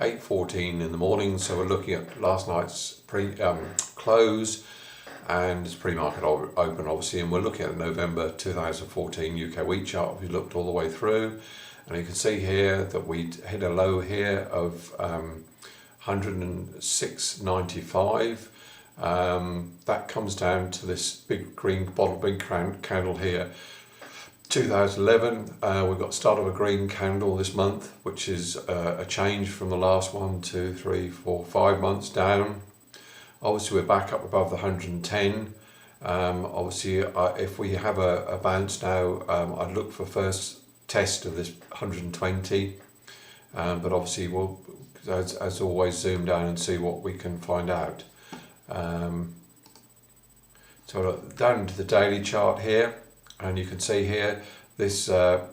8:14 in the morning, so we're looking at last night's close and it's pre-market open obviously, and we're looking at the November 2014 UK wheat chart. We looked all the way through, and you can see here that we hit a low here of 106.95. That comes down to this big green bottle, big candle here. 2011, we've got start of a green candle this month, which is a change from the last 1, 2, 3, 4, 5 months down. Obviously we're back up above the 110. Obviously if we have a bounce now, I'd look for first test of this 120, but obviously we'll, as always, zoom down and see what we can find out. So down into the daily chart here, and you can see here this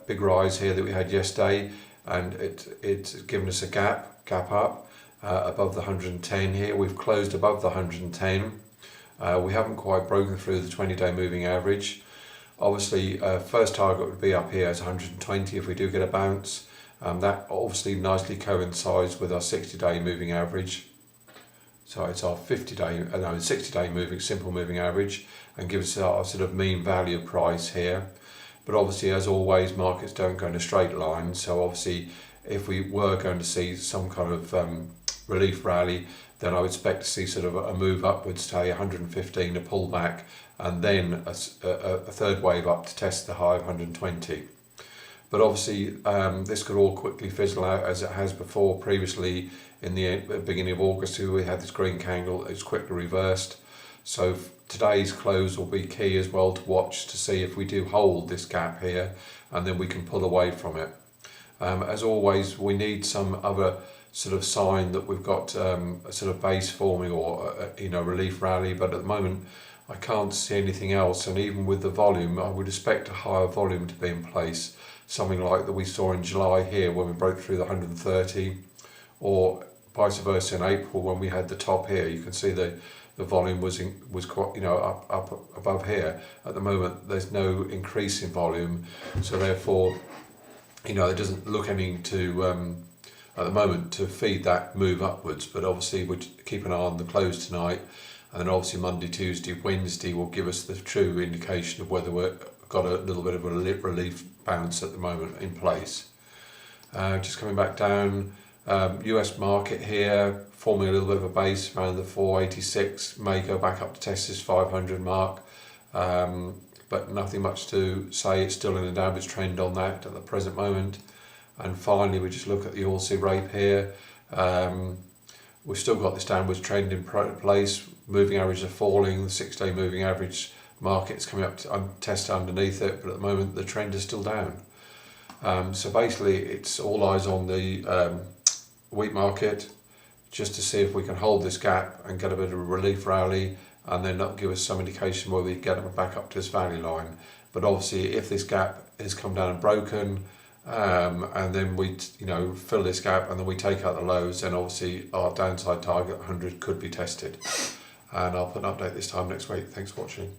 big rise here that we had yesterday, and it's given us a gap up above the 110 here. We've closed above the 110. We haven't quite broken through the 20-day moving average. Obviously first target would be up here as 120 if we do get a bounce. That obviously nicely coincides with our 60-day moving average. So it's our 60-day moving, simple moving average, and gives us our sort of mean value price here. But obviously, as always, markets don't go in a straight line. So obviously, if we were going to see some kind of relief rally, then I would expect to see sort of a move upwards to 115, a pullback, and then a third wave up to test the high of 120. But obviously, this could all quickly fizzle out, as it has before previously. In the beginning of August, we had this green candle. It's quickly reversed. So today's close will be key as well to watch to see if we do hold this gap here, and then we can pull away from it. As always, we need some other sort of sign that we've got a sort of base forming or relief rally. But at the moment, I can't see anything else. And even with the volume, I would expect a higher volume to be in place. Something like that we saw in July here when we broke through the 130, or vice versa in April when we had the top here. You can see the volume was quite up above here. At the moment, there's no increase in volume, so therefore it doesn't look anything to at the moment to feed that move upwards. But obviously we'll keep an eye on the close tonight, and then obviously Monday, Tuesday, Wednesday will give us the true indication of whether we've got a little bit of a relief bounce at the moment in place. Just coming back down, US market here forming a little bit of a base around the 486, may go back up to test this 500 mark, but nothing much to say. It's still in a downwards trend on that at the present moment. And finally, we just look at the Aussie rate here. We've still got this downwards trend in place. Moving averages are falling. The 6-day moving average market's coming up to test underneath it, but at the moment the trend is still down. So basically, it's all eyes on the wheat market, just to see if we can hold this gap and get a bit of a relief rally, and then that'll give us some indication whether we get them back up to this value line. But obviously, if this gap has come down and broken, and then we fill this gap and then we take out the lows, then obviously our downside target 100 could be tested. And I'll put an update this time next week. Thanks for watching.